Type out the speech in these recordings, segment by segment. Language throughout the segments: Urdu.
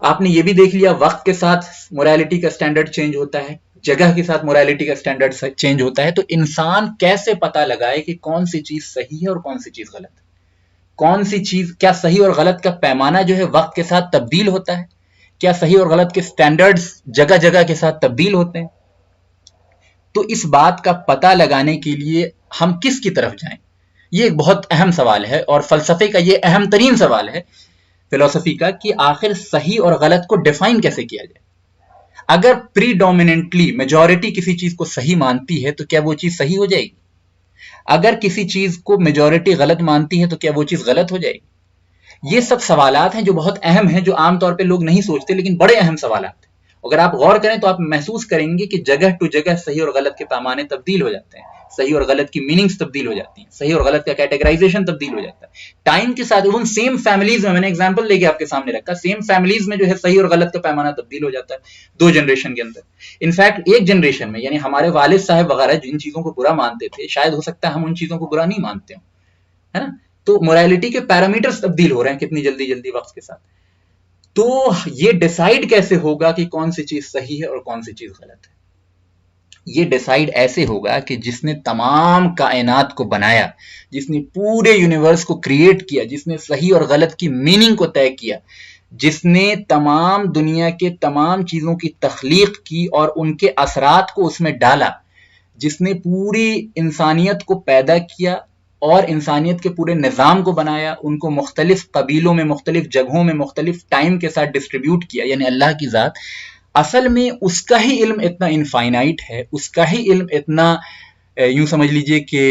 آپ نے یہ بھی دیکھ لیا وقت کے ساتھ موریلٹی کا سٹینڈرڈ چینج ہوتا ہے، جگہ کے ساتھ موریلٹی کا سٹینڈرڈ چینج ہوتا ہے. تو انسان کیسے پتا لگائے کہ کون سی چیز صحیح ہے اور کون سی چیز غلط ہے؟ کون سی چیز، کیا صحیح اور غلط کا پیمانہ جو ہے وقت کے ساتھ تبدیل ہوتا ہے؟ کیا صحیح اور غلط کے سٹینڈرڈز جگہ جگہ کے ساتھ تبدیل ہوتے ہیں؟ تو اس بات کا پتہ لگانے کے لیے ہم کس کی طرف جائیں؟ یہ ایک بہت اہم سوال ہے، اور فلسفے کا یہ اہم ترین سوال ہے فلسفی کا، کہ آخر صحیح اور غلط کو ڈیفائن کیسے کیا جائے. اگر پری ڈومیننٹلی میجورٹی کسی چیز کو صحیح مانتی ہے تو کیا وہ چیز صحیح ہو جائے گی؟ اگر کسی چیز کو میجورٹی غلط مانتی ہے تو کیا وہ چیز غلط ہو جائے گی؟ یہ سب سوالات ہیں جو بہت اہم ہیں، جو عام طور پہ لوگ نہیں سوچتے، لیکن بڑے اہم سوالات ہیں. اگر آپ غور کریں تو آپ محسوس کریں گے کہ جگہ ٹو جگہ صحیح اور غلط کے پیمانے تبدیل ہو جاتے ہیں، صحیح اور غلط کی میننگز تبدیل ہو جاتی ہیں، صحیح اور غلط کا کیٹیگرائزیشن تبدیل ہو جاتا ہے ٹائم کے ساتھ. ایون سیم فیملیز میں نے ایگزامپل لے کے آپ کے سامنے رکھا، سیم فیملیز میں جو ہے صحیح اور غلط کا پیمانہ تبدیل ہو جاتا ہے 2 جنریشن کے اندر. انفیکٹ ایک جنریشن میں، یعنی ہمارے والد صاحب وغیرہ جن چیزوں کو برا مانتے تھے، شاید ہو سکتا ہے ہم ان چیزوں کو برا نہیں مانتے ہوں، ہے نا. تو موریلٹی کے پیرامیٹرز تبدیل ہو رہے ہیں کتنی جلدی جلدی وقت کے ساتھ. تو یہ ڈیسائیڈ کیسے ہوگا کہ کون سی چیز صحیح ہے اور کون سی چیز غلط ہے؟ یہ ڈیسائیڈ ایسے ہوگا کہ جس نے تمام کائنات کو بنایا، جس نے پورے یونیورس کو کریٹ کیا، جس نے صحیح اور غلط کی میننگ کو طے کیا، جس نے تمام دنیا کے تمام چیزوں کی تخلیق کی اور ان کے اثرات کو اس میں ڈالا، جس نے پوری انسانیت کو پیدا کیا اور انسانیت کے پورے نظام کو بنایا، ان کو مختلف قبیلوں میں، مختلف جگہوں میں، مختلف ٹائم کے ساتھ ڈسٹریبیوٹ کیا، یعنی اللہ کی ذات اصل میں اس کا ہی علم اتنا انفائنائٹ ہے، اس کا ہی علم اتنا یوں سمجھ لیجئے کہ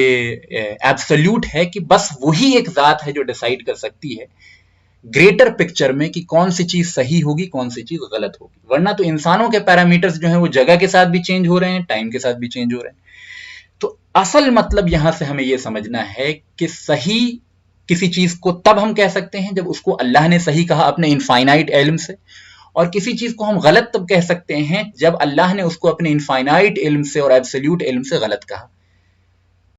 ایبسلیوٹ ہے کہ بس وہی ایک ذات ہے جو ڈیسائیڈ کر سکتی ہے گریٹر پکچر میں کہ کون سی چیز صحیح ہوگی، کون سی چیز غلط ہوگی. ورنہ تو انسانوں کے پیرامیٹرز جو ہیں وہ جگہ کے ساتھ بھی چینج ہو رہے ہیں، ٹائم کے ساتھ بھی چینج ہو رہے ہیں. تو اصل مطلب یہاں سے ہمیں یہ سمجھنا ہے کہ صحیح کسی چیز کو تب ہم کہہ سکتے ہیں جب اس کو اللہ نے صحیح کہا اپنے انفائنائٹ علم سے، اور کسی چیز کو ہم غلط تب کہہ سکتے ہیں جب اللہ نے اس کو اپنے انفائنائٹ علم سے اور ایبسلیوٹ علم سے غلط کہا.